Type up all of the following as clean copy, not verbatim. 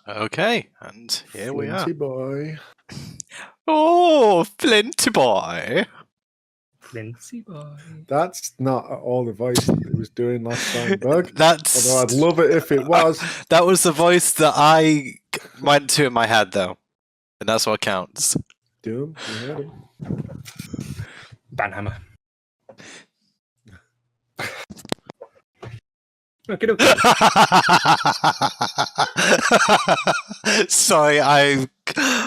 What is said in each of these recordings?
Okay, and here we are. Flinty boy. Oh, Flinty boy. Flinty boy. That's not at all the voice that it was doing last time, Bug. That's Although I'd love it if it was. that was the voice that I went to in my head, though, and that's what counts. Doom, you heard him. Banhammer. Okay, okay. Sorry,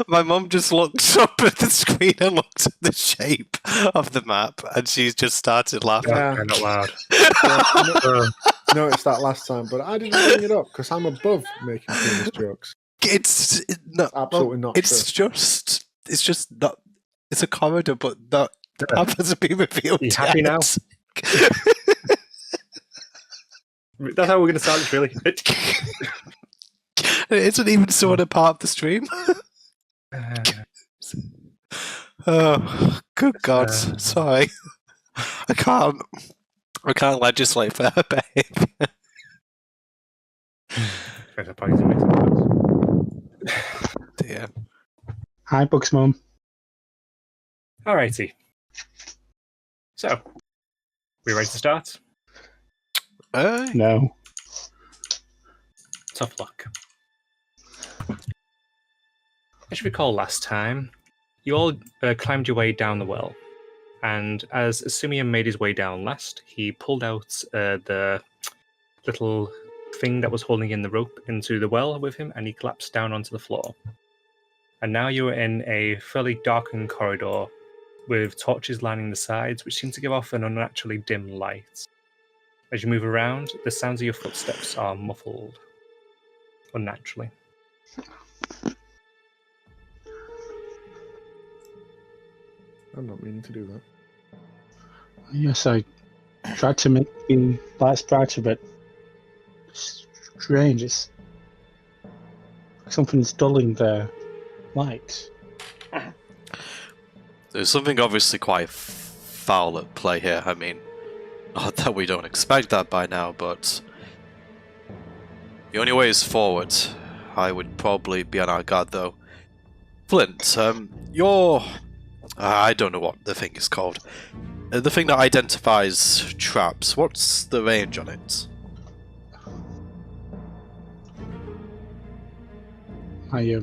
my mum just looked up at the screen and looked at the shape of the map, and she just started laughing. Yeah. Not loud. Noticed that last time, but I didn't bring it up because I'm above making famous jokes. It's not Absolutely not It's just not. It's a corridor, but that hasn't been revealed. You happy now? That's how we're going to start this, really. It isn't even sort of part of the stream. Oh, good God! Sorry, I can't legislate for her behaviour. Dear. Hi, Bugs Mum. Alrighty. So, we ready to start? No. Tough luck. As you recall last time, you all climbed your way down the well, and as Simeon made his way down last, he pulled out the little thing that was holding in the rope into the well with him, and he collapsed down onto the floor. And now you are in a fairly darkened corridor with torches lining the sides, which seem to give off an unnaturally dim light. As you move around, the sounds of your footsteps are muffled unnaturally. I'm not meaning to do that. Yes, I tried to make the lights brighter, but it's strange. It's like something's dulling the light. There's something obviously quite foul at play here. I mean, not that we don't expect that by now, but the only way is forward. I would probably be on our guard, though. Flint, you're... I don't know what the thing is called. The thing that identifies traps, what's the range on it? My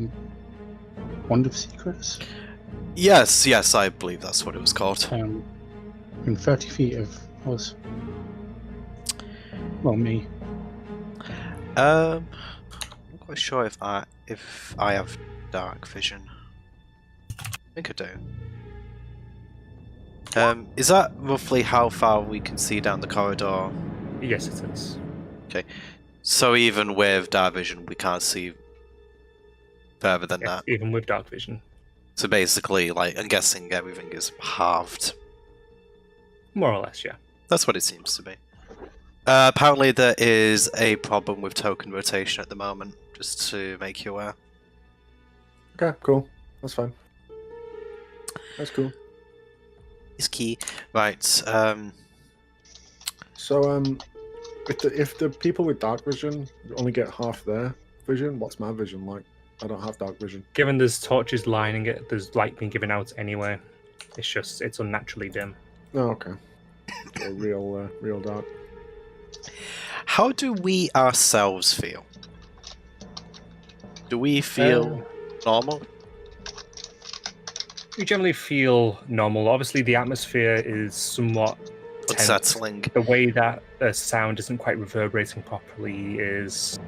wand of secrets. Yes, I believe that's what it was called. In 30 feet of us. Well, me. I'm not quite sure if I have dark vision. I think I do. Is that roughly how far we can see down the corridor? Yes, it is. Okay. So even with dark vision, we can't see further than that. Even with dark vision. So basically, like, I'm guessing everything is halved. More or less, yeah. That's what it seems to be. Apparently there is a problem with token rotation at the moment, just to make you aware. Okay, cool. That's fine. That's cool. Is key. Right, So, if the people with dark vision only get half their vision, what's my vision like? I don't have dark vision. Given there's torches lining it, there's light being given out anyway. It's unnaturally dim. Oh, okay. So real dark. how do we ourselves feel? Do we feel normal? We generally feel normal. Obviously, the atmosphere is somewhat tense. Unsettling. The way that sound isn't quite reverberating properly is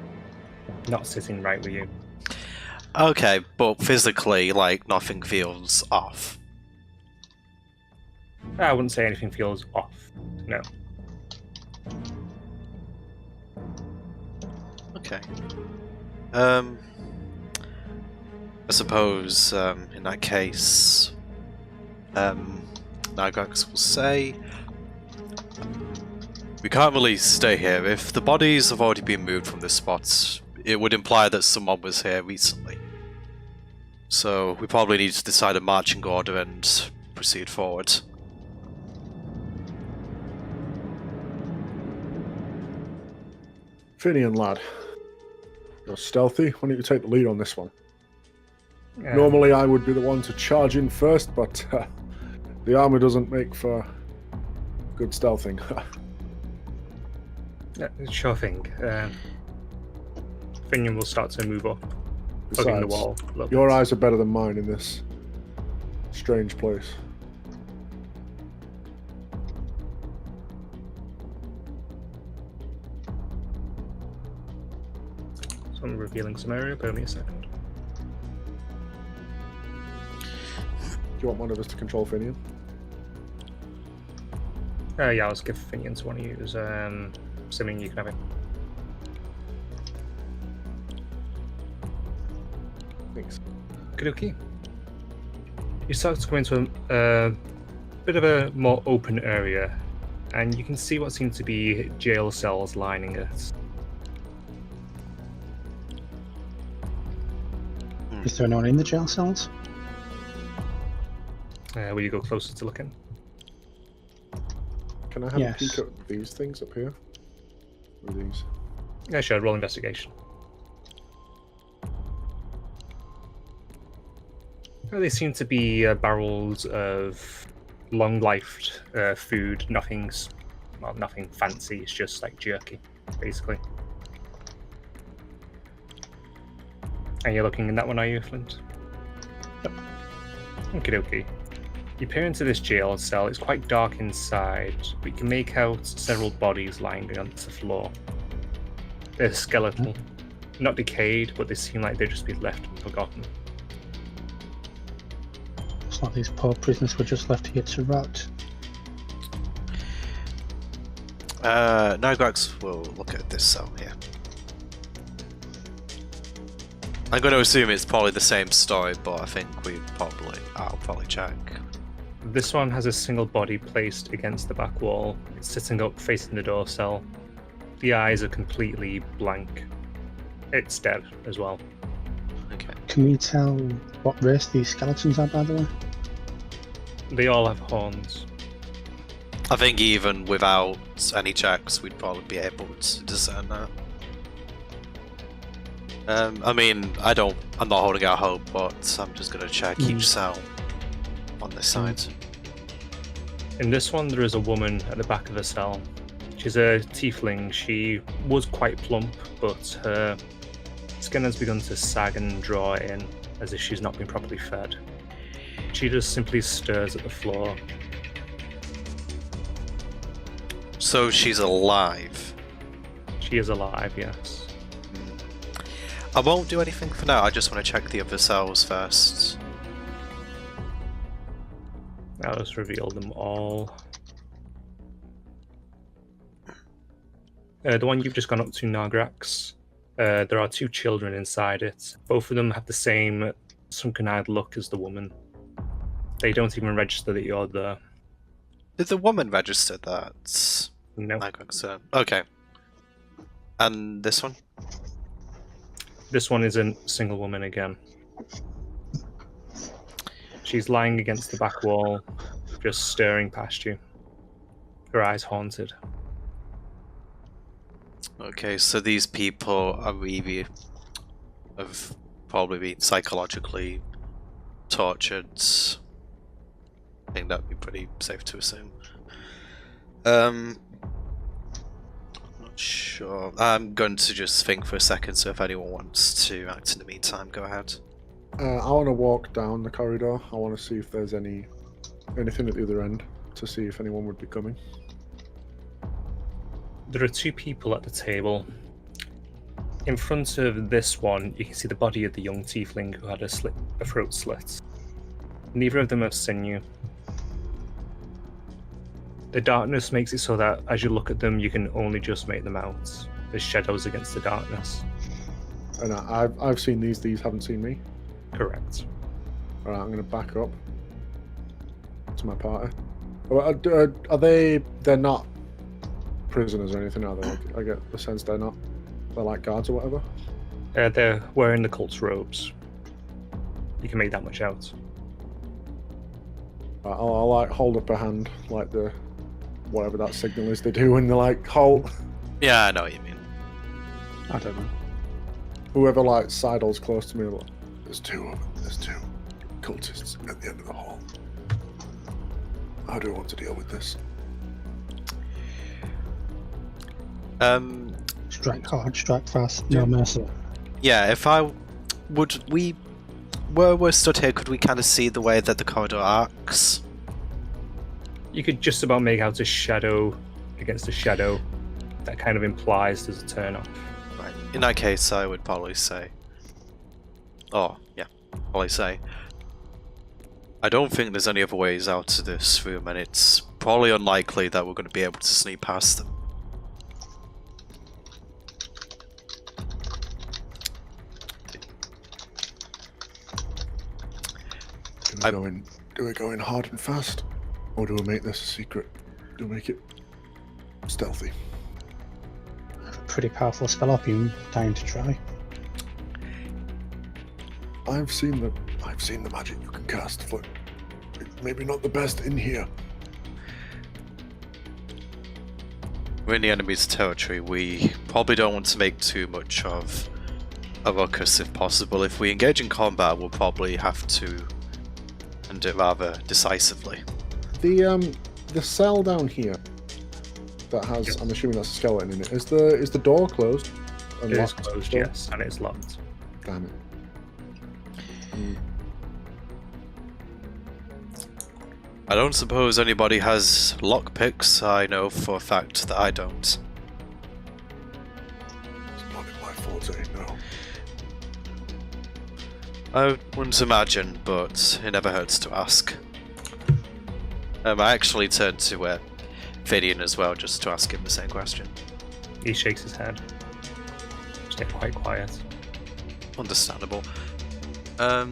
not sitting right with you. Okay, but physically, like, nothing feels off. I wouldn't say anything feels off. No. Okay. I suppose, in that case, Nygax will say, we can't really stay here. If the bodies have already been moved from this spot, it would imply that someone was here recently. So we probably need to decide a marching order and proceed forward. Finian lad, You're stealthy. Why don't you take the lead on this one? Um, Normally, I would be the one to charge in first, but the armor doesn't make for good stealthing. Sure thing. Finian will start to move up, hugging the Besides, wall. a little your bit. eyes are better than mine in this strange place. So I'm revealing some area. Bear me a second. Do you want one of us to control Finian? Yeah, I'll just give Finian to one of you. Assuming you can have it. Thanks. Okay. You start to go into a bit of a more open area, and you can see what seem to be jail cells lining it. Is there anyone in the jail cells? Will you go closer to looking? Can I have Yes. a peek at these things up here? Or these? Yeah, sure. Roll investigation. Well, they seem to be barrels of long-lived food. Nothing fancy. It's just like jerky, basically. And you're looking in that one, are you, Flint? Yep. Okie dokie. You peer into this jail cell. It's quite dark inside, but you can make out several bodies lying against the floor. They're skeletal, not decayed, but they seem like they've just been left and forgotten. It's like these poor prisoners were just left here to rot. Nygrax will look at this cell here. I'm going to assume it's probably the same story, but I think I'll probably check. This one has a single body placed against the back wall. It's sitting up facing the door cell. The eyes are completely blank. It's dead as well. Okay. Can we tell what race these skeletons are, by the way? They all have horns. I think even without any checks, we'd probably be able to discern that. I mean, I'm not holding out hope, but I'm just gonna check each cell on this side. In this one, there is a woman at the back of the cell. She's a tiefling. She was quite plump, but her skin has begun to sag and draw in as if she's not been properly fed. She just simply stares at the floor. So she's alive. She is alive, yes. I won't do anything for now, I just want to check the other cells first. I'll just reveal them all. The one you've just gone up to, Nargrax, there are two children inside it. Both of them have the same sunken-eyed look as the woman. They don't even register that you're there. Did the woman register that? No. Okay. And this one? This one is a single woman again. She's lying against the back wall, just staring past you. Her eyes haunted. Okay, so these people are really have probably been psychologically tortured. I think that'd be pretty safe to assume. Not sure. I'm going to just think for a second, so if anyone wants to act in the meantime, go ahead. I want to walk down the corridor. I want to see if there's anything at the other end to see if anyone would be coming. There are two people at the table. In front of this one, you can see the body of the young tiefling who had a throat slit. Neither of them have seen you. The darkness makes it so that as you look at them, you can only just make them out. There's shadows against the darkness. And I've seen these haven't seen me. Correct. Alright, I'm going to back up to my party. Are they... They're not prisoners or anything, are they? I get the sense they're not. They're like guards or whatever. They're wearing the cult's robes. You can make that much out. I'll like hold up a hand, like the... whatever that signal is they do when they're like, halt. Yeah, I know what you mean. I don't know. whoever like sidles close to me, like, there's two of them. There's two cultists at the end of the hall. How do I want to deal with this? Strike hard, strike fast, no mercy. Yeah, if I would we where we're stood here, could we kind of see the way that the corridor arcs? You could just about make out a shadow against a shadow. That kind of implies there's a turn off. Right. In that case, I would probably say, I don't think there's any other ways out of this room, and it's probably unlikely that we're going to be able to sneak past them. Do we go in hard and fast, or do we make this a secret? Do we make it stealthy? I have a pretty powerful spell up, you dying to try. I've seen the magic you can cast, but it's maybe not the best in here. We're in the enemy's territory. We probably don't want to make too much of a ruckus if possible. If we engage in combat, we'll probably have to end it rather decisively. The cell down here that has, Yes. I'm assuming that's a skeleton in it. Is the door closed? It is Unlocked closed, still? yes, and it's locked. Damn it. I don't suppose anybody has lockpicks. I know for a fact that I don't. It's not in my forte, no. I wouldn't imagine, but it never hurts to ask. I actually turned to Vidian as well, just to ask him the same question. He shakes his head. Just get quite quiet. Understandable. Okay.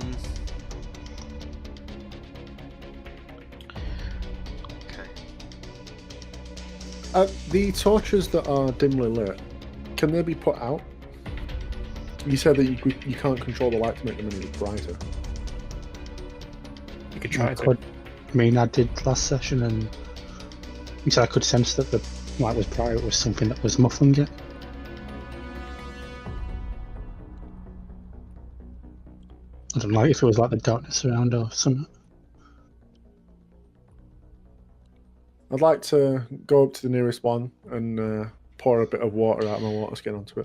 The torches that are dimly lit, can they be put out? You said that you can't control the light to make them any brighter. You could I try to. could. I mean, I did last session, and you said I could sense that the light was bright. It was something that was muffling it. I don't know if it was like the darkness around or something. I'd like to go up to the nearest one and pour a bit of water out of my water skin onto the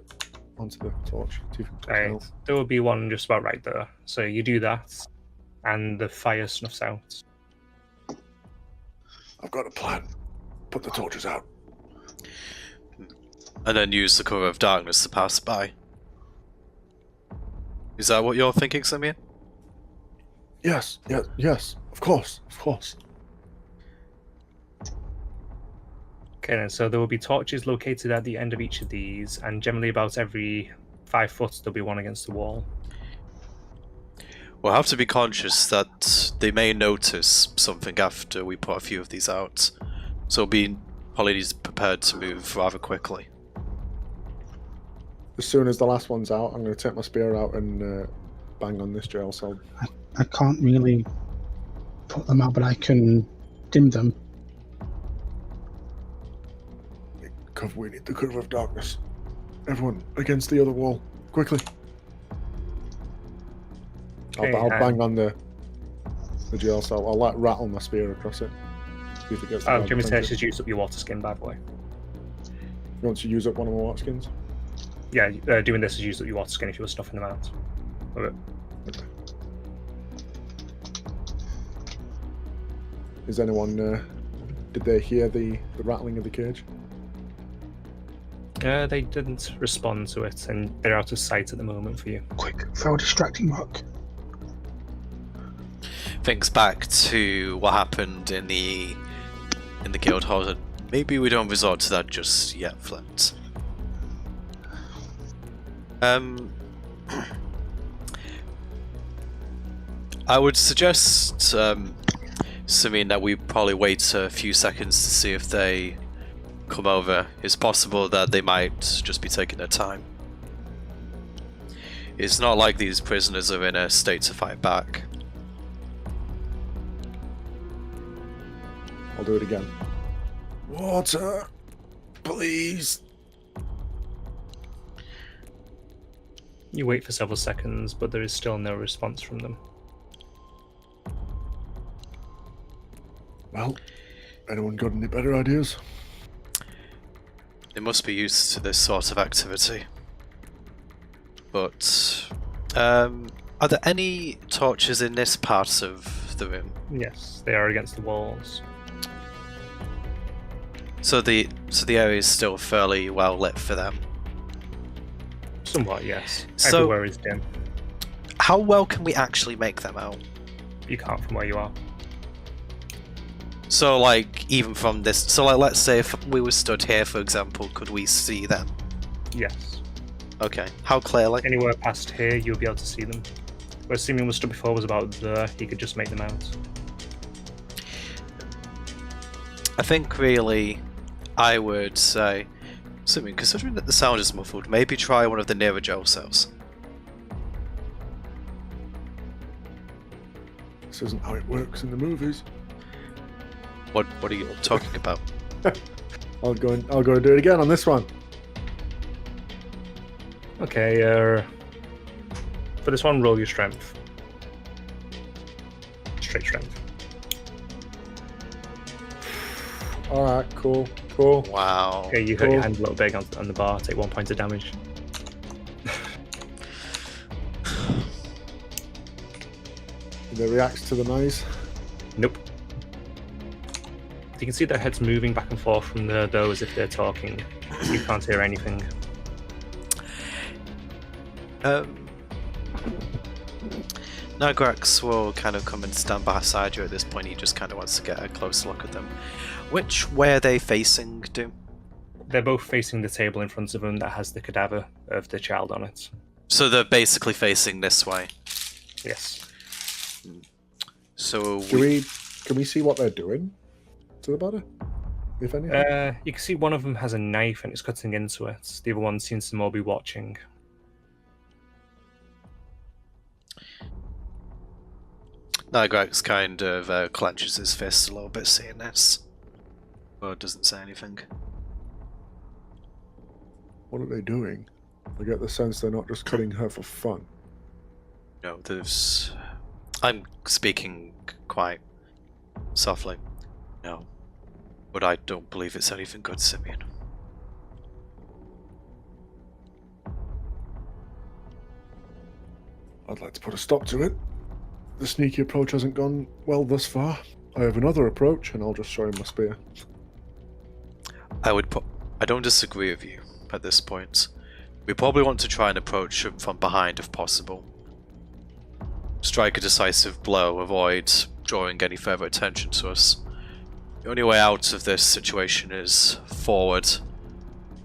torch. See if it can help. Right. There will be one just about right there. So you do that, and the fire snuffs out. I've got a plan. Put the torches out. And then use the cover of darkness to pass by. Is that what you're thinking, Simeon? Yes, of course. Okay, then, so there will be torches located at the end of each of these, and generally about every 5 foot there'll be one against the wall. We'll have to be conscious that they may notice something after we put a few of these out. So probably need to be prepared to move rather quickly. As soon as the last one's out, I'm going to take my spear out and bang on this jail cell. I can't really put them out, but I can dim them. We need the cover of darkness. Everyone, against the other wall. Quickly. Okay, I'll bang on the jail cell. I'll rattle my spear across it. See if it gets the guard's Jimmy attention. says just use up your water skin, by the way. You want to use up one of my water skins? Yeah, doing this is use up your water skin if you were snuffing them out. Okay. Okay. Is anyone... did they hear the rattling of the cage? They didn't respond to it, and they're out of sight at the moment for you. Quick, throw a distracting rock. Thinks back to what happened in the guild hall, and maybe we don't resort to that just yet, Flint. I would suggest, Simeon, that we probably wait a few seconds to see if they come over. It's possible that they might just be taking their time. It's not like these prisoners are in a state to fight back. I'll do it again. Water, please. You wait for several seconds, but there is still no response from them. Well, anyone got any better ideas? They must be used to this sort of activity. But, are there any torches in this part of the room? Yes, they are against the walls. So the area is still fairly well lit for them. Somewhat, yes. So- Everywhere is dim. How well can we actually make them out? You can't from where you are. So, like, even from this... So, like, let's say if we were stood here, for example, could we see them? Yes. Okay. How clearly? Anywhere past here, you'll be able to see them. Where Simeon was stood before was about there, he could just make them out. I think, really, I would say... Simeon, considering that the sound is muffled, maybe try one of the nearer jail cells. This isn't how it works in the movies. What are you talking about? I'll go and do it again on this one. Okay, for this one, roll your strength. Straight strength. Alright, cool. Wow. Okay, you hurt your Cool. hand a little big on the bar, take 1 point of damage. And it reacts to the noise. Nope. You can see their heads moving back and forth from those if they're talking. You can't hear anything. Nagrax will kind of come and stand beside you at this point. He just kind of wants to get a close look at them. Which way are they facing, Doom? They're both facing the table in front of them that has the cadaver of the child on it. So they're basically facing this way. Yes. So Can we see what they're doing to the body? If anything? You can see one of them has a knife and it's cutting into it. The other one seems to more be watching. Nagrax kind of clenches his fist a little bit seeing this. But doesn't say anything. What are they doing? I get the sense they're not just cutting her for fun. No, there's... I'm speaking quite softly. No. But I don't believe it's anything good, Simeon. I'd like to put a stop to it. The sneaky approach hasn't gone well thus far. I have another approach, and I'll just show him my spear. I don't disagree with you at this point. We probably want to try and approach him from behind if possible. Strike a decisive blow, avoid drawing any further attention to us. The only way out of this situation is forward.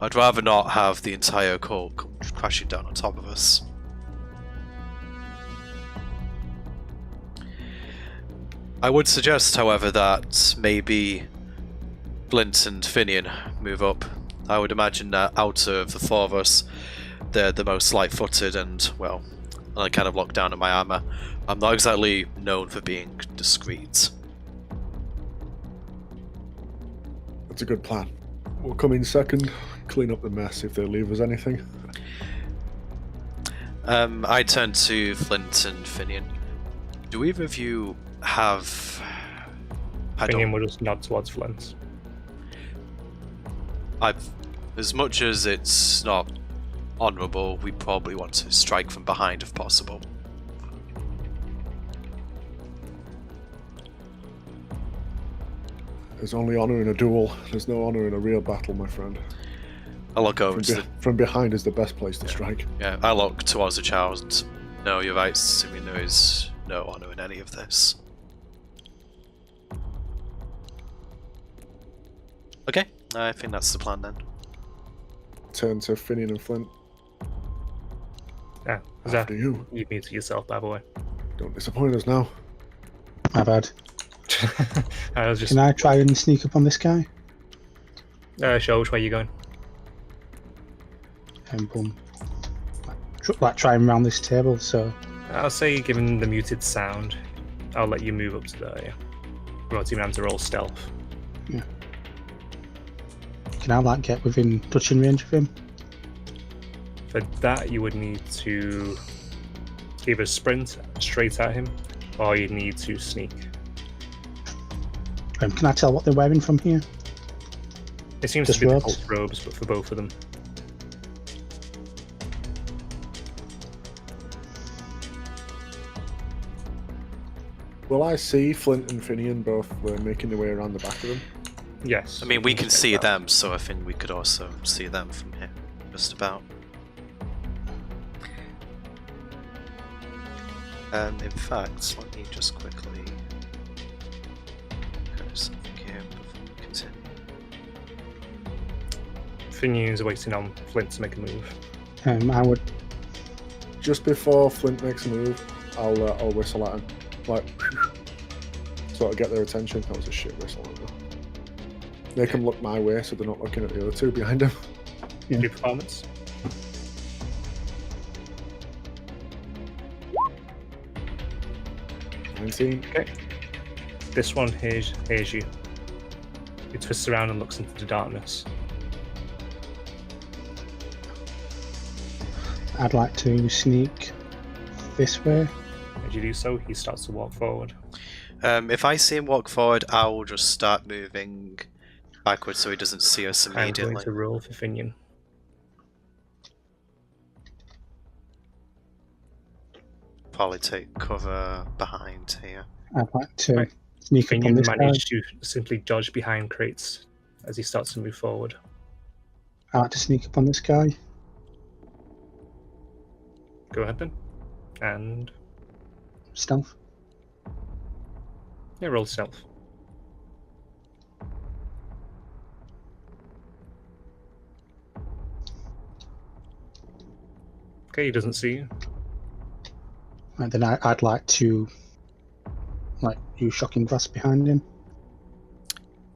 I'd rather not have the entire cult come crashing down on top of us. I would suggest, however, that maybe Flint and Finian move up. I would imagine that out of the four of us, they're the most light-footed and, well, I kind of look down at my armor. I'm not exactly known for being discreet. That's a good plan. We'll come in second, clean up the mess if they leave us anything. I turn to Flint and Finian. Do either of you have... Finian will just nod towards Flint. As much as it's not honourable, we probably want to strike from behind if possible. There's only honour in a duel. There's no honour in a real battle, my friend. I look over to From behind is the best place to strike. Yeah, I look towards the child and... No, you're right, Simeon, there is no honour in any of this. Okay, I think that's the plan then. Turn to Finian and Flint. Yeah, After you. You muted yourself, by the way. Don't disappoint us now. My bad. I was just... Can I try and sneak up on this guy? Sure, which way are you going? And boom. Like try and round this table, so... I'll say, given the muted sound, I'll let you move up to there, yeah. We won't even have to roll stealth. Yeah. Can I, like, get within touching range of him? For that, you would need to either sprint straight at him, or you need to sneak. Can I tell what they're wearing from here? It seems Just to be the robes? cult robes, but for both of them. Will I see Flint and Finian both making their way around the back of them? Yes. I mean, we can check see that. them, so I think we could also see them from here, just about. In fact, let me just quickly go to something here before we continue. Finian's waiting on Flint to make a move. I would. Just before Flint makes a move, I'll whistle at him, like sort of get their attention. That was a shit whistle. Make them look my way, so they're not looking at the other two behind him. Yeah. Do performance. Okay. This one hears you. It twists around and looks into the darkness. I'd like to sneak this way. As you do so, he starts to walk forward. If I see him walk forward, I will just start moving backwards so he doesn't see us I'm going immediately. to roll for Finian. Probably take cover behind here. I'd like to Right. sneak up on Finian this guy. managed to simply dodge behind crates as he starts to move forward. I'd like to sneak up on this guy. Go ahead then. And Stealth. yeah, roll stealth. Okay, he doesn't see you. And then I'd like to use shocking blast behind him.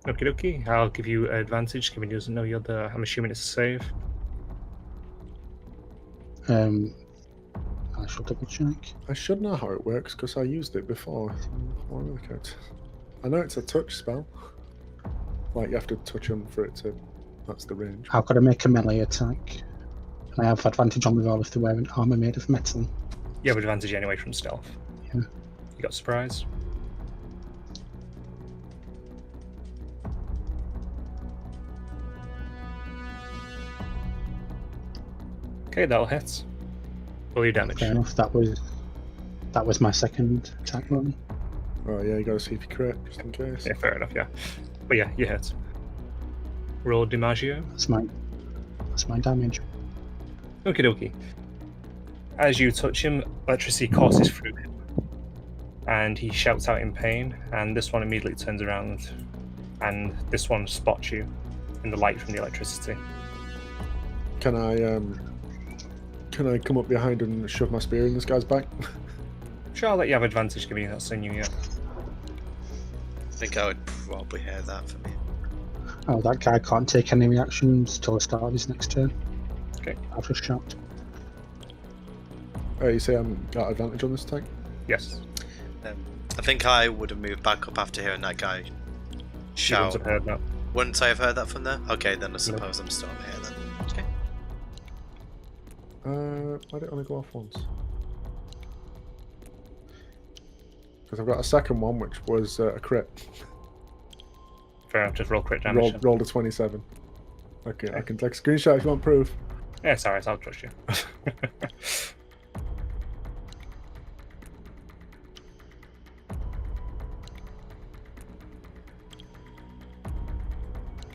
Okie dokie. I'll give you advantage, given he doesn't know you're there. I'm assuming it's a save. I shall double check. I should know how it works because I used it before. I know it's a touch spell. Like you have to touch them for it to. That's the range. I've got to make a melee attack. I have advantage on the roll if they're wearing armor made of metal. You have advantage anyway from stealth. Yeah. You got surprised. Okay, that'll hit. Roll your damage. Fair enough. That was my second attack roll. Oh yeah, you gotta see if you crit just in case. Yeah, fair enough, yeah. But yeah, you hit. Roll DiMaggio. That's my damage. Okie dokie. As you touch him, electricity courses through him. And he shouts out in pain, and this one immediately turns around, and this one spots you in the light from the electricity. Can I come up behind and shove my spear in this guy's back? Sure, I'll let you have advantage, given you've not seen you yet. I think I would probably hear that for me. Oh, that guy can't take any reactions till the start of his next turn. Okay. I've just shot. Oh, you say I'm got advantage on this attack? Yes. I think I would have moved back up after hearing that guy You shout. wouldn't have heard that. Wouldn't I have heard that from there? Okay, then I suppose I'm still here then. Okay. Why did it only go off once? Because I've got a second one, which was a crit. Fair enough, just roll crit damage. Rolled a 27. Okay, I can take a screenshot if you want proof. Yeah, it's alright, I'll trust you.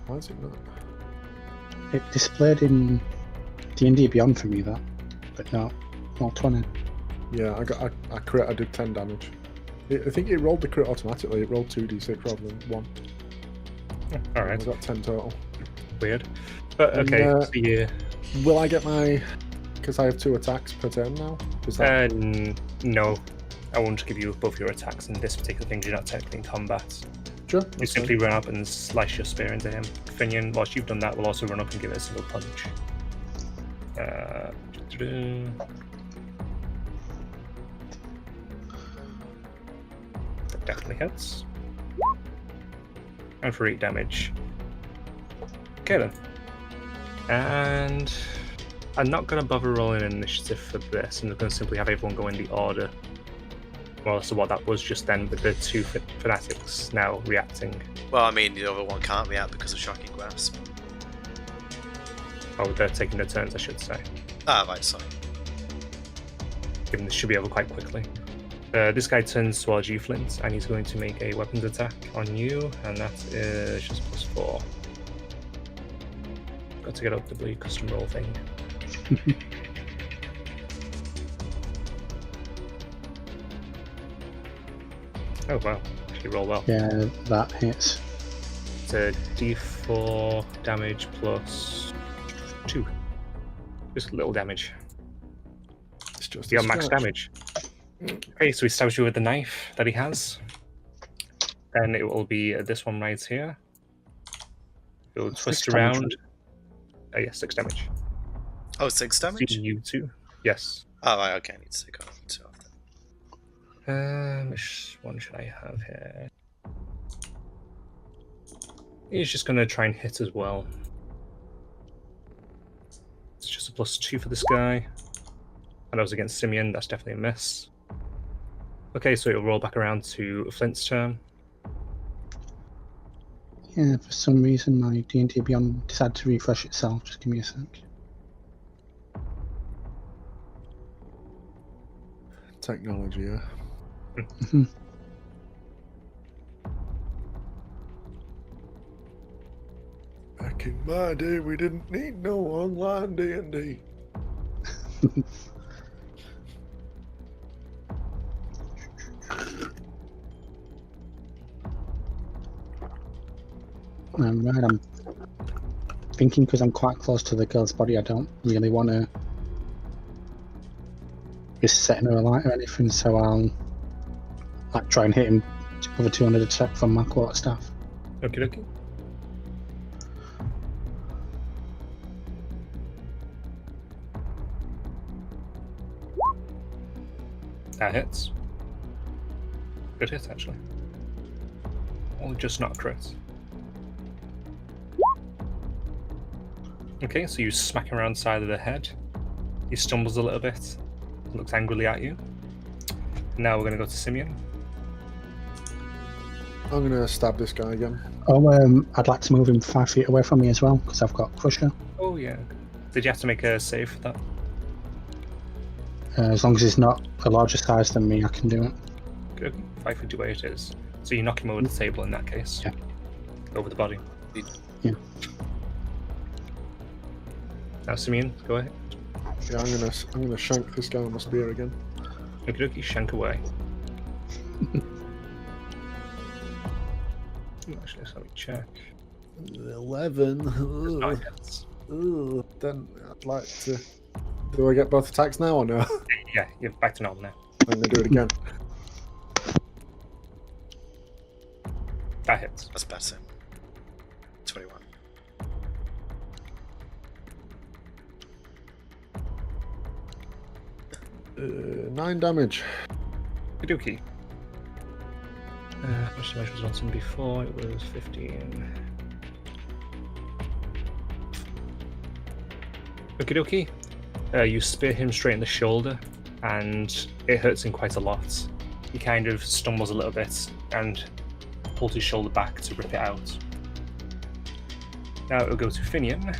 Why is it not? It displayed in D&D Beyond for me that, but not 20. Yeah, I got a crit. I did 10 damage. I think it rolled the crit automatically. It rolled 2d6 rather than 1. Alright, I got 10 total. weird. But And, okay, so yeah. Will I get my? Because I have 2 attacks per turn now. Is that? No, I won't give you both your attacks in this particular thing. You're not technically in combat. Sure. You that's simply fine. run up and slice your spear into him. Finian, whilst you've done that, will also run up and give it a single punch. That definitely hits. And for 8 damage. Okay then. And I'm not going to bother rolling an initiative for this. I'm going to simply have everyone go in the order. Well, so what that was just then, with the two fanatics now reacting. Well, I mean, the other one can't react because of Shocking Grasp. Oh, they're taking their turns, I should say. Ah, right, sorry. Given this should be over quite quickly. This guy turns towards you, Flint, and he's going to make a weapons attack on you, and that is just +4. Got to get up the blue custom roll thing. Oh wow, actually roll well. Yeah, that hits. It's a d4 damage plus 2. Just a little damage. It's just You a got max scratch. damage. Okay, so he stabs you with the knife that he has. Then it will be this one right here. It will twist 6 damage, around. Yeah, 6 damage. Oh, 6 damage? You too. Yes. Oh, right, okay, I need to take off 2 of them. Which one should I have here? He's just going to try and hit as well. It's just a +2 for this guy. And I was against Simeon, that's definitely a miss. Okay, so it'll roll back around to Flint's turn. Yeah, for some reason my D&D Beyond decided to refresh itself. Just give me a sec. Technology, yeah. Mhm. Back in my day, we didn't need no online D&D. Right, I'm thinking because I'm quite close to the girl's body, I don't really want to be setting her alight or anything, so I'll like try and hit him with a 200 attack from my quarterstaff. Okie dokie. That hits. Good hit, actually. Or just not a crit. Okay, so you smack him around the side of the head. He stumbles a little bit, looks angrily at you. Now we're going to go to Simeon. I'm gonna stab this guy again. Oh, I'd like to move him 5 feet away from me as well, because I've got Crusher. Oh, yeah. Did you have to make a save for that? As long as he's not a larger size than me, I can do it. Good. 5 feet away it is. So you knock him over the table in that case. Yeah. Over the body. Yeah. Now, Simeon, go ahead. Yeah, I'm gonna shank this guy with my spear again. Okie dokie, shank away. Actually, let's have a check. 11. Nine Ugh. hits. Ugh. Then I'd like to. Do I get both attacks now or no? Yeah, you're back to normal now. I'm gonna do it again. That hits. That's better. 21. Uh, 9 damage. Okie dokie. How much damage was on some before? It was 15. Okie dokie. You spear him straight in the shoulder, and it hurts him quite a lot. He kind of stumbles a little bit and pulls his shoulder back to rip it out. Now it'll go to Finian,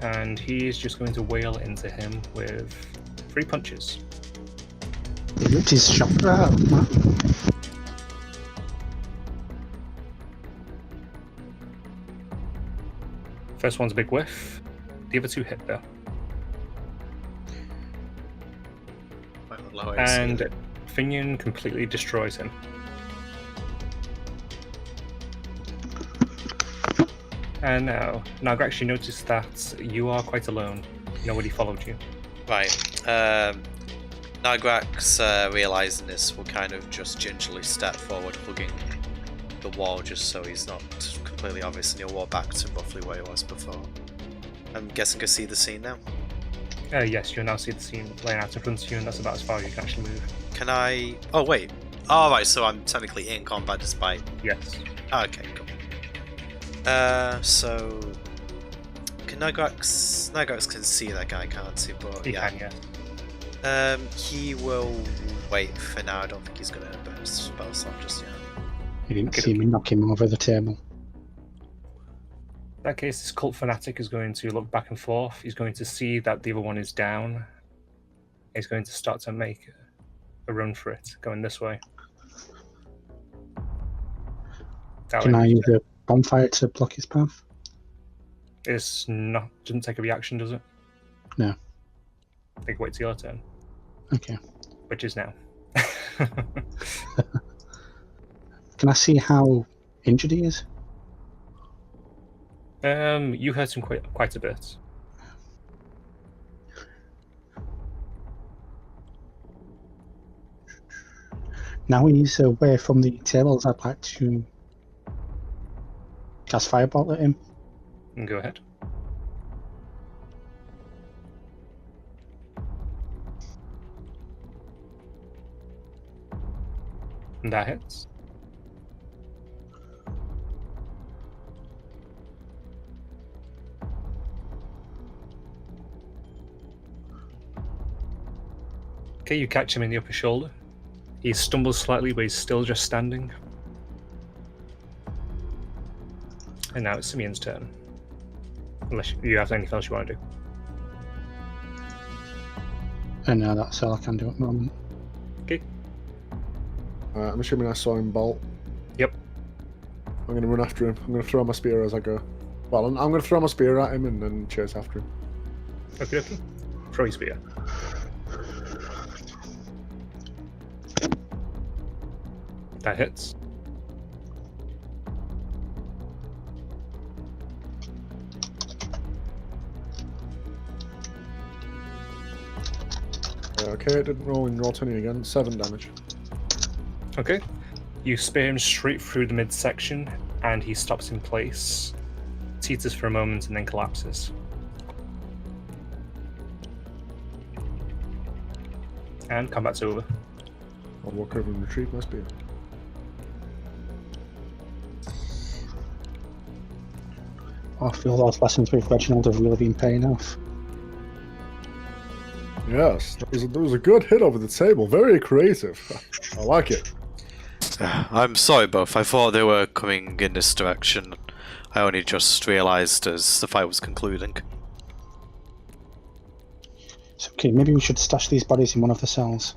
and he's just going to wail into him with 3 punches. He ripped his shoulder out, man. First one's a big whiff. The other 2 hit though. Quite low AC. And Finian completely destroys him. And now, Nagra actually noticed that you are quite alone. Nobody followed you. Right. Nagrax, realising this, will kind of just gingerly step forward, hugging the wall just so he's not completely obvious, and he'll walk back to roughly where he was before. I'm guessing I see the scene now. Yes, you'll now see the scene laying out in front of you, and that's about as far as you can actually move. Can I... Oh, wait. Oh, right, so I'm technically in combat despite... Yes. Oh, okay, cool. So... Nagrax can see that guy, can't he? But He yeah. can, yeah. He will wait for now. I don't think he's gonna burn his spell slot just yet. You didn't Okay, see me knock him over the table. In that case, this cult fanatic is going to look back and forth. He's going to see that the other one is down. He's going to start to make a run for it, going this way. Can I use a bonfire to block his path? It's not. Doesn't take a reaction, does it? No. I think wait till your turn, Okay. which is now. Can I see how injured he is? You hurt him quite a bit. Now he's away from the tables, I'd like to cast Firebolt at him. Go ahead. And that hits. Okay, you catch him in the upper shoulder. He stumbles slightly, but he's still just standing. And now it's Simeon's turn. Unless you have anything else you want to do. And that's all I can do at the moment. Okay. I'm assuming I saw him bolt. Yep. I'm going to run after him. I'm going to throw my spear as I go. Well, I'm going to throw my spear at him and then chase after him. Okay, okay. Throw your spear. That hits. Okay, it didn't roll in roll 20 again. 7 damage. Okay. You spear him straight through the midsection, and he stops in place, teeters for a moment, and then collapses. And combat's over. I'll walk over and retrieve my spear. I feel those lessons with Reginald have really been paying off. Yes, that was a good hit over the table. Very creative. I like it. I'm sorry, both. I thought they were coming in this direction. I only just realised as the fight was concluding. So, okay, maybe we should stash these bodies in one of the cells.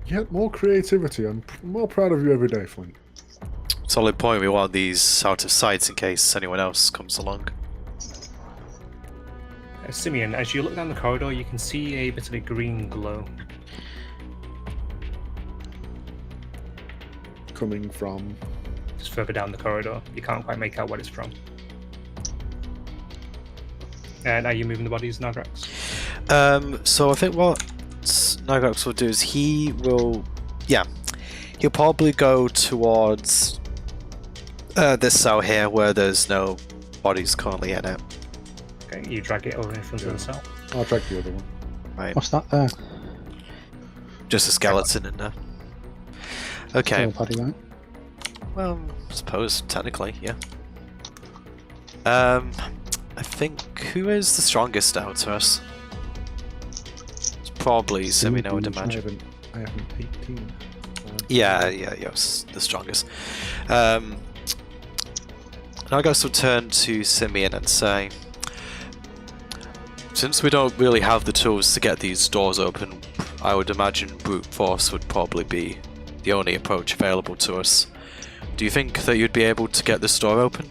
Yet more creativity. I'm more proud of you every day, Flint. Solid point. We want these out of sight in case anyone else comes along. Simeon, as you look down the corridor, you can see a bit of a green glow. Coming from... Just further down the corridor. You can't quite make out what it's from. And are you moving the bodies, Nagrax? So I think what Nagrax will do is he'll probably go towards this cell here where there's no bodies currently in it. Okay, you drag it over in front of the cell. I'll drag the other one. Right. What's that there? Just a skeleton in there. Okay. Still a body, right? Well, I suppose technically, yeah. I think who is the strongest out of us? It's probably Simi, I would imagine. I have an 18. Yeah, it's the strongest. Nagrax will turn to Simeon and say, since we don't really have the tools to get these doors open, I would imagine brute force would probably be the only approach available to us. Do you think that you'd be able to get this door open?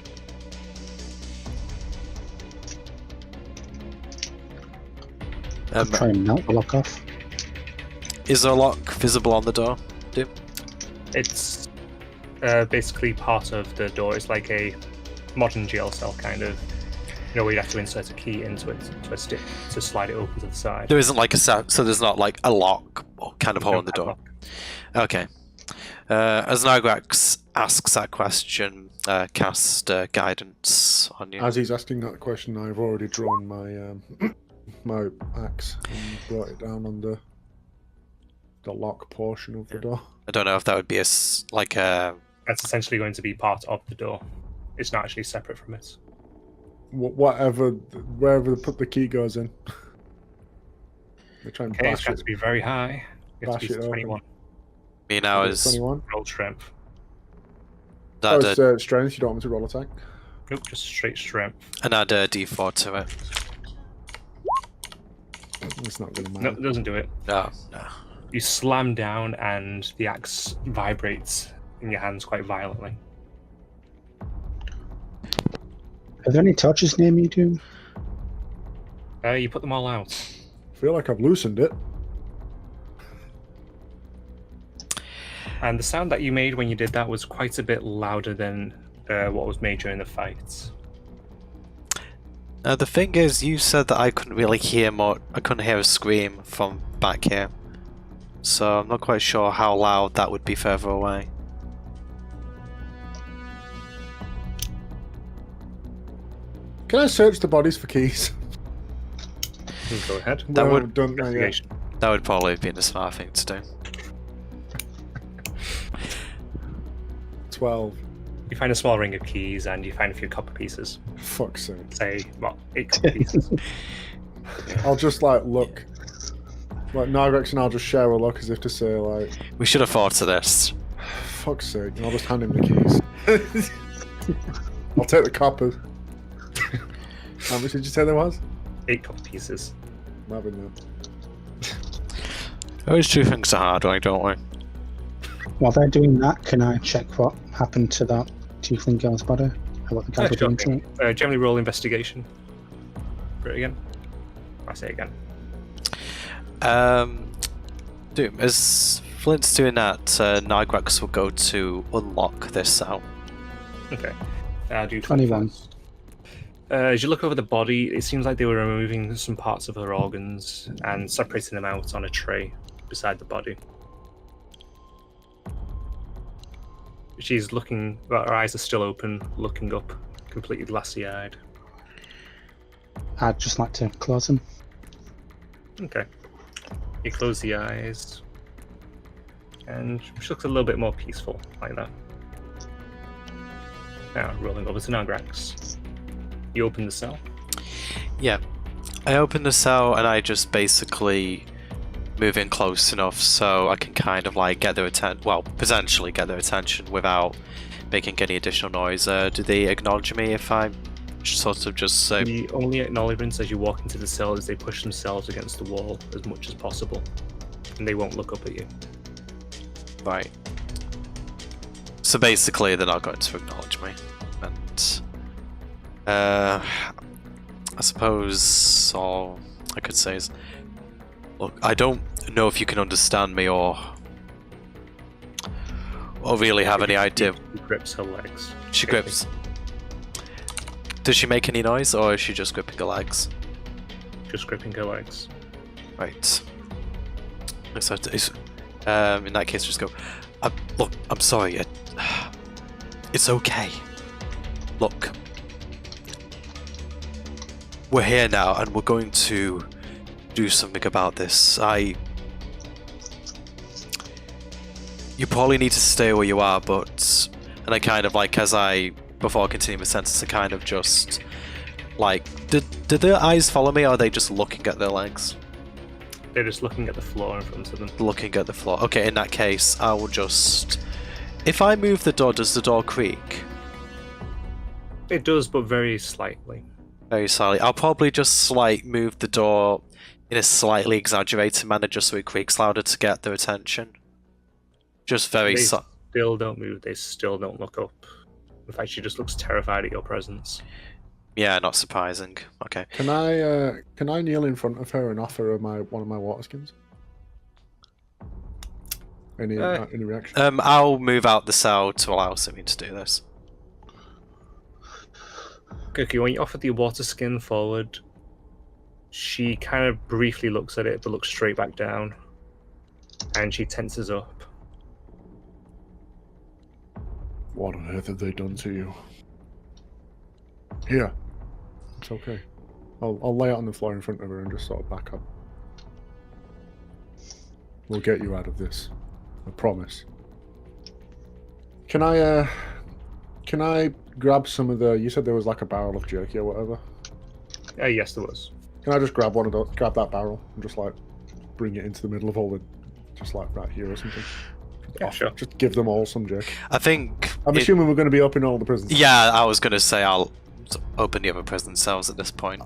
Try and melt the lock off. Is there a lock visible on the door, Dim? It's basically part of the door. It's like a modern jail cell kind of. You know, where you'd have to insert a key into it, twist it, to slide it open to the side. There isn't like so there's not like a lock or kind of hole in the door. Okay. As Nagrax asks that question, cast guidance on you. As he's asking that question, I've already drawn my my axe and brought it down on the lock portion of the door. I don't know if that would be That's essentially going to be part of the door. It's not actually separate from it. whatever, wherever they put the key goes in. They try and Okay, it's bash got it. to be very high. You have Bash to it be open. 21. Me now is 21. Roll strength. Oh, that it's strength. You don't want me to roll attack. Nope, just straight strength. and add a d4 to it. It's not going to No, matter. it doesn't do it. No, no. You slam down, and the axe vibrates in your hands quite violently. Are there any torches near me, Doom? You put them all out. I feel like I've loosened it. And the sound that you made when you did that was quite a bit louder than what was made during the fights. Now the thing is, you said that I couldn't really hear more. I couldn't hear a scream from back here, so I'm not quite sure how loud that would be further away. Can I search the bodies for keys? Go ahead. That No, would- don't know yet. Investigation. That would probably be the smart thing to do. 12. You find a small ring of keys, and you find a few copper pieces. Fuck's sake. Say, well, 8 copper pieces. I'll just like look. Like Nigrex and I'll just share a look as if to say like, We should have thought of this. fuck's sake, and I'll just hand him the keys. I'll take the coppers. How much did you say there was? 8 copper pieces. I'm having them. Always do things the hard way, don't we? While they're doing that, can I check what happened to that tiefling girl's body? Or what the guys were doing to it? Generally roll investigation. Do it again. I say again. Doom, as Flint's doing that, Nigrex will go to unlock this cell. Okay. Do 21. first. As you look over the body, it seems like they were removing some parts of her organs and separating them out on a tray beside the body. She's looking, well, her eyes are still open, looking up, completely glassy-eyed. I'd just like to close them. Okay. You close the eyes, and she looks a little bit more peaceful, like that. Now, rolling over to Nagrax. You open the cell. Yeah. I open the cell and I just basically move in close enough so I can kind of like get their attention, well, potentially get their attention without making any additional noise. Do they acknowledge me if I sort of just say... The only acknowledgement as you walk into the cell is they push themselves against the wall as much as possible, and they won't look up at you. Right. So basically they're not going to acknowledge me. And... I suppose all I could say is... Look, I don't know if you can understand me or really have any idea. She grips her legs. She grips. Does she make any noise or is she just gripping her legs? Just gripping her legs. Right. So in that case, just go. Look, I'm sorry. It's okay. Look, we're here now, and we're going to do something about this. You probably need to stay where you are, but... And I kind of like, before I continue the sentence, I kind of just... Like, did their eyes follow me, or are they just looking at their legs? They're just looking at the floor in front of them. Looking at the floor. Okay, in that case, I will just... If I move the door, does the door creak? It does, but very slightly. Very slightly. I'll probably just move the door in a slightly exaggerated manner just so it creaks louder to get their attention. Just very They still don't move, they still don't look up. In fact, she just looks terrified at your presence. Yeah, not surprising. Okay. Can I kneel in front of her and offer her one of my water skins? Any reaction? I'll move out the cell to allow Simeon to do this. Okay, when you offer the water skin forward, she kind of briefly looks at it, but looks straight back down. And she tenses up. What on earth have they done to you? Here. It's okay. I'll lay it on the floor in front of her and just sort of back up. We'll get you out of this. I promise. Can Can I grab some of the? You said there was like a barrel of jerky or whatever. Yes, there was. Can I just grab one of those? Grab that barrel and just like bring it into the middle of all the, just like right here or something. Yeah, sure. Just give them all some jerky. I think. I'm assuming we're going to be opening all the prisons. Yeah, I was going to say I'll open the other prison cells at this point.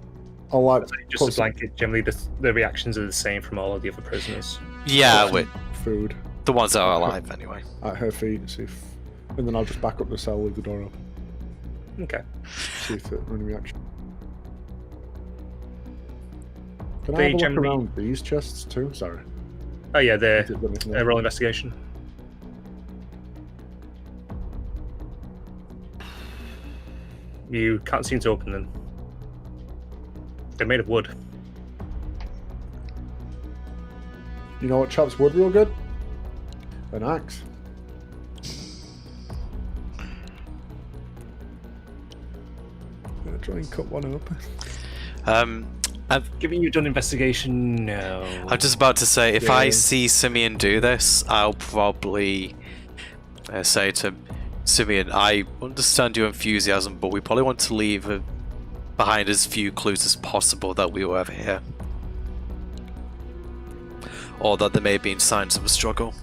I'll like Just a blanket. Generally, the reactions are the same from all of the other prisoners. Yeah, with food. the ones that are alive anyway. At her feet and see if, and then I'll just back up the cell, leave the door open. Okay. See if there are any reaction. Can I They have a look generally- around these chests too? Sorry. Oh yeah, the Is it anything else? roll investigation. You can't seem to open them. They're made of wood. You know what chops wood real good? An axe. Gonna try and cut one open. I've Given you've done investigation, no. I'm just about to say, if I Yeah. see Simeon do this, I'll probably say to Simeon, I understand your enthusiasm, but we probably want to leave behind as few clues as possible that we were ever here. Or that there may have been signs of a struggle.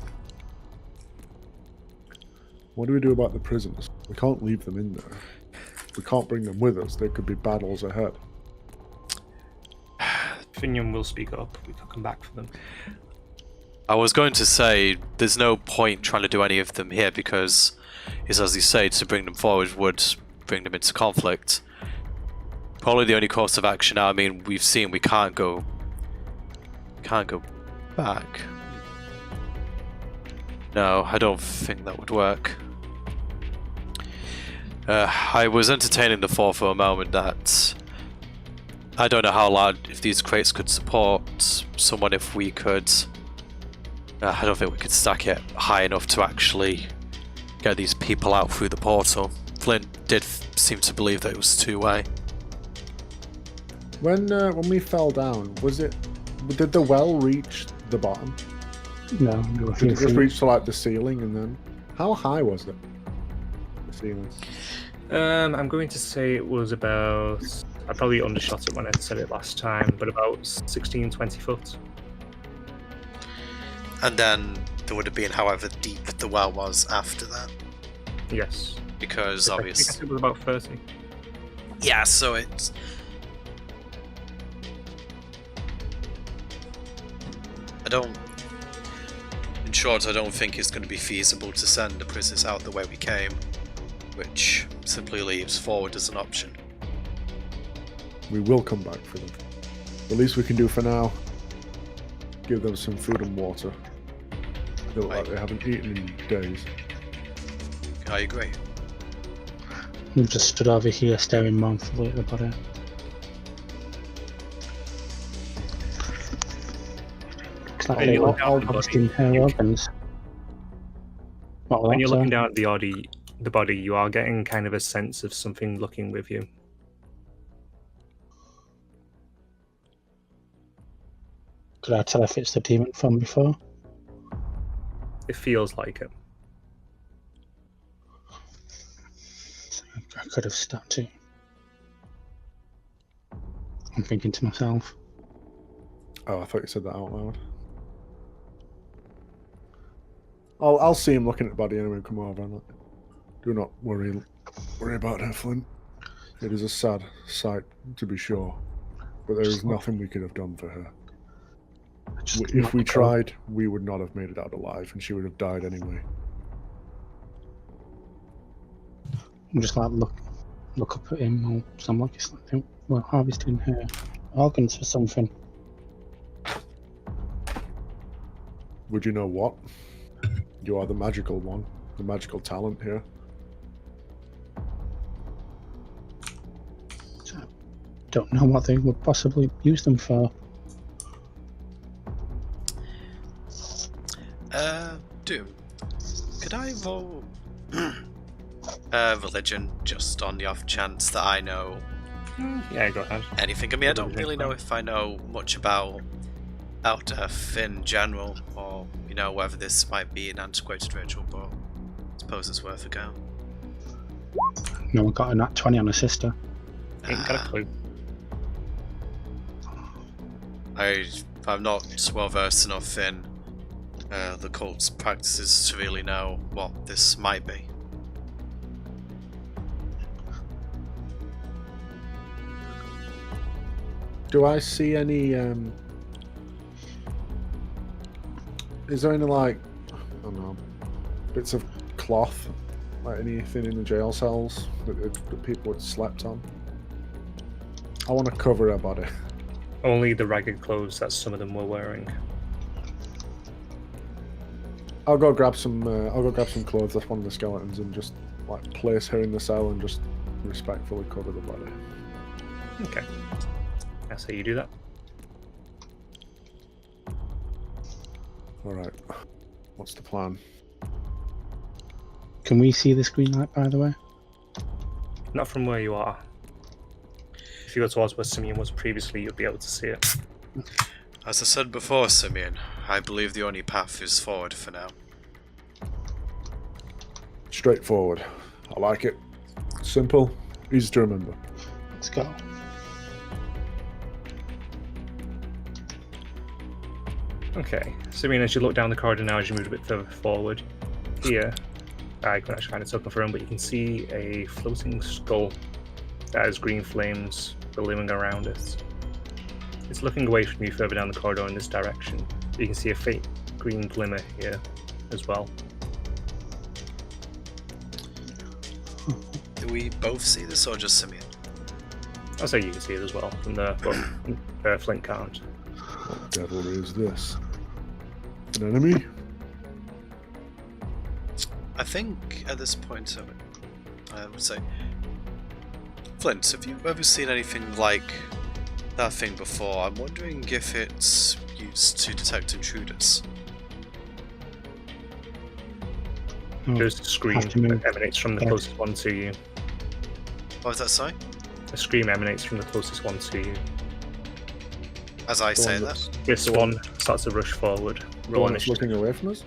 What do we do about the prisoners? We can't leave them in there. We can't bring them with us. There could be battles ahead. Finian will speak up. We can come back for them. I was going to say, there's no point trying to do any of them here because, it's as you say, to bring them forward would bring them into conflict. Probably the only course of action now, I mean, we've seen we can't go back. No, I don't think that would work. I was entertaining the thought for a moment that I don't know how loud if these crates could support someone if we could. I don't think we could stack it high enough to actually get these people out through the portal. Flint did seem to believe that it was two-way. When we fell down, did the well reach the bottom? No, there were a Did few it just feet. reach to like the ceiling and then? How high was it? The ceiling. I'm going to say it was about... I probably undershot it when I said it last time, but about 16, 20 foot. And then there would have been however deep the well was after that. Yes. Because I obviously... think it was about 30. Yeah, so it's... In short, I don't think it's going to be feasible to send the prisoners out the way we came, which simply leaves forward as an option. We will come back for them. The least we can do for now, give them some food and water. They look like they haven't eaten in days. I agree. We've just stood over here staring mournfully at the body. Looks like When they you were look down all at the body, harvesting her organs. What was When that, you're sorry? looking down at the body, you are getting kind of a sense of something looking with you. Could I tell if it's the demon from before? It feels like it. I could have started. I'm thinking to myself. Oh, I thought you said that out loud. I'll see him looking at the body anyway and come over. Do not worry about her, Flint. It is a sad sight, to be sure. But there is nothing we could have done for her. If we tried, we would not have made it out alive, and she would have died anyway. I'm just like look up at him or something like it's like we're harvesting her organs for something. Would you know what? You are the magical one, the magical talent here. Don't know what they would possibly use them for. Doom, could I roll religion just on the off chance that I know Yeah, go ahead. anything? I mean, I don't really know if I know much about Out Earth in general, or, you know, whether this might be an antiquated ritual, but I suppose it's worth a go. No one got a nat 20 on a sister. Ain't got a clue. I'm not well versed enough in the cult's practices to really know what this might be. Do I see any? Is there any like, I don't know, bits of cloth, like anything in the jail cells that people had slept on? I want to cover her body. Only the ragged clothes that some of them were wearing. I'll go grab some. I'll go grab some clothes off one of the skeletons and just like place her in the cell and just respectfully cover the body. Okay. I say you do that. All right. What's the plan? Can we see this green light, by the way? Not from where you are. If you go towards where Simeon was previously, you'll be able to see it. As I said before, Simeon, I believe the only path is forward for now. Straightforward. I like it. Simple, easy to remember. Let's go. Okay, Simeon, as you look down the corridor now, as you move a bit further forward, here, I couldn't actually find a token for him, but you can see a floating skull that has green flames billowing around it. It's looking away from you further down the corridor in this direction. You can see a faint green glimmer here as well. Do we both see this or just Simeon? I'll say you can see it as well from there, but Flint can't. What devilry is this? An enemy? I think at this point, I would say, Flint, have you ever seen anything like that thing before? I'm wondering if it's used to detect intruders. There's a scream that emanates from the closest one to you. What was that, sorry? A scream emanates from the closest one to you. As I say that? This one starts to rush forward. The Roll one that's initiative. looking away from us?